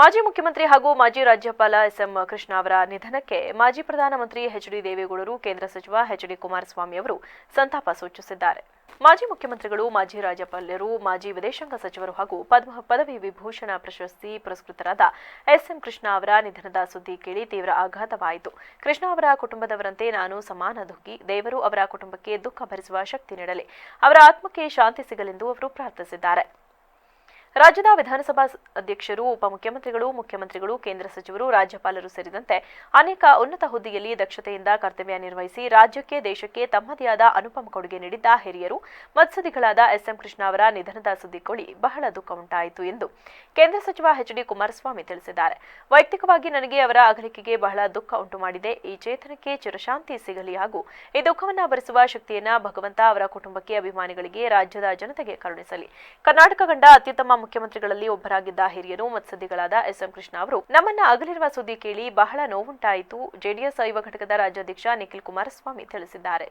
ಮಾಜಿ ಮುಖ್ಯಮಂತ್ರಿ ಹಾಗೂ ಮಾಜಿ ರಾಜ್ಯಪಾಲ ಎಸ್ಎಂ ಕೃಷ್ಣ ಅವರ ನಿಧನಕ್ಕೆ ಮಾಜಿ ಪ್ರಧಾನಮಂತ್ರಿ ಎಚ್ಡಿ ದೇವೇಗೌಡರು, ಕೇಂದ್ರ ಸಚಿವ ಎಚ್ಡಿ ಕುಮಾರಸ್ವಾಮಿ ಅವರು ಸಂತಾಪ ಸೂಚಿಸಿದ್ದಾರೆ. ಮಾಜಿ ಮುಖ್ಯಮಂತ್ರಿಗಳು, ಮಾಜಿ ರಾಜ್ಯಪಾಲರು, ಮಾಜಿ ವಿದೇಶಾಂಗ ಸಚಿವರು ಹಾಗೂ ಪದವಿ ವಿಭೂಷಣ ಪ್ರಶಸ್ತಿ ಪುರಸ್ಕೃತರಾದ ಎಸ್ಎಂ ಕೃಷ್ಣ ಅವರ ನಿಧನದ ಸುದ್ದಿ ಕೇಳಿ ತೀವ್ರ ಆಘಾತವಾಯಿತು. ಕೃಷ್ಣ ಅವರ ಕುಟುಂಬದವರಂತೆ ನಾನು ಸಮಾನ ದುಃಖಿ. ದೇವರು ಅವರ ಕುಟುಂಬಕ್ಕೆ ದುಃಖ ಭರಿಸುವ ಶಕ್ತಿ ನೀಡಲಿ, ಅವರ ಆತ್ಮಕ್ಕೆ ಶಾಂತಿ ಸಿಗಲೆಂದು ಅವರು ಪ್ರಾರ್ಥಿಸಿದ್ದಾರೆ. ರಾಜ್ಯದ ವಿಧಾನಸಭಾ ಅಧ್ಯಕ್ಷರು, ಉಪಮುಖ್ಯಮಂತ್ರಿಗಳು, ಮುಖ್ಯಮಂತ್ರಿಗಳು, ಕೇಂದ್ರ ಸಚಿವರು, ರಾಜ್ಯಪಾಲರು ಸೇರಿದಂತೆ ಅನೇಕ ಉನ್ನತ ಹುದ್ದೆಯಲ್ಲಿ ದಕ್ಷತೆಯಿಂದ ಕರ್ತವ್ಯ ನಿರ್ವಹಿಸಿ ರಾಜ್ಯಕ್ಕೆ, ದೇಶಕ್ಕೆ ತಮ್ಮದೇ ಆದ ಅನುಪಮ ಕೊಡುಗೆ ನೀಡಿದ್ದ ಹಿರಿಯರು, ಮತ್ಸದಿಗಳಾದ ಎಸ್ಎಂ ಕೃಷ್ಣ ಅವರ ನಿಧನದ ಸುದ್ದಿ ಕೇಳಿ ಬಹಳ ದುಃಖ ಉಂಟಾಯಿತು ಎಂದು ಕೇಂದ್ರ ಸಚಿವ ಎಚ್ಡಿ ಕುಮಾರಸ್ವಾಮಿ ತಿಳಿಸಿದ್ದಾರೆ. ವೈಯಕ್ತಿಕವಾಗಿ ನನಗೆ ಅವರ ಅಗಲಿಕೆಗೆ ಬಹಳ ದುಃಖ ಉಂಟು ಮಾಡಿದೆ. ಈ ಚೇತನಕ್ಕೆ ಚಿರಶಾಂತಿ ಸಿಗಲಿ ಹಾಗೂ ಈ ದುಃಖವನ್ನು ಭರಿಸುವ ಶಕ್ತಿಯನ್ನ ಭಗವಂತ ಅವರ ಕುಟುಂಬಕ್ಕೆ, ಅಭಿಮಾನಿಗಳಿಗೆ, ರಾಜ್ಯದ ಜನತೆಗೆ ಕರುಣಿಸಲಿ. ಕರ್ನಾಟಕ ಕಂಡ ಅತ್ಯುತ್ತಮ ಮುಖ್ಯಮಂತ್ರಿಗಳಲ್ಲಿ ಒಬ್ಬರಾಗಿದ್ದ ಹಿರಿಯರು, ಮತ್ಸದಿಗಳಾದ ಎಸ್ಎಂ ಕೃಷ್ಣ ಅವರು ನಮ್ಮನ್ನ ಅಗಲಿರುವ ಸುದ್ದಿ ಕೇಳಿ ಬಹಳ ನೋವುಂಟಾಯಿತು. ಜೆಡಿಎಸ್ ಯುವ ಘಟಕದ ರಾಜ್ಯಾಧ್ಯಕ್ಷ ನಿಖಿಲ್ ಕುಮಾರಸ್ವಾಮಿ ತಿಳಿಸಿದ್ದಾರೆ.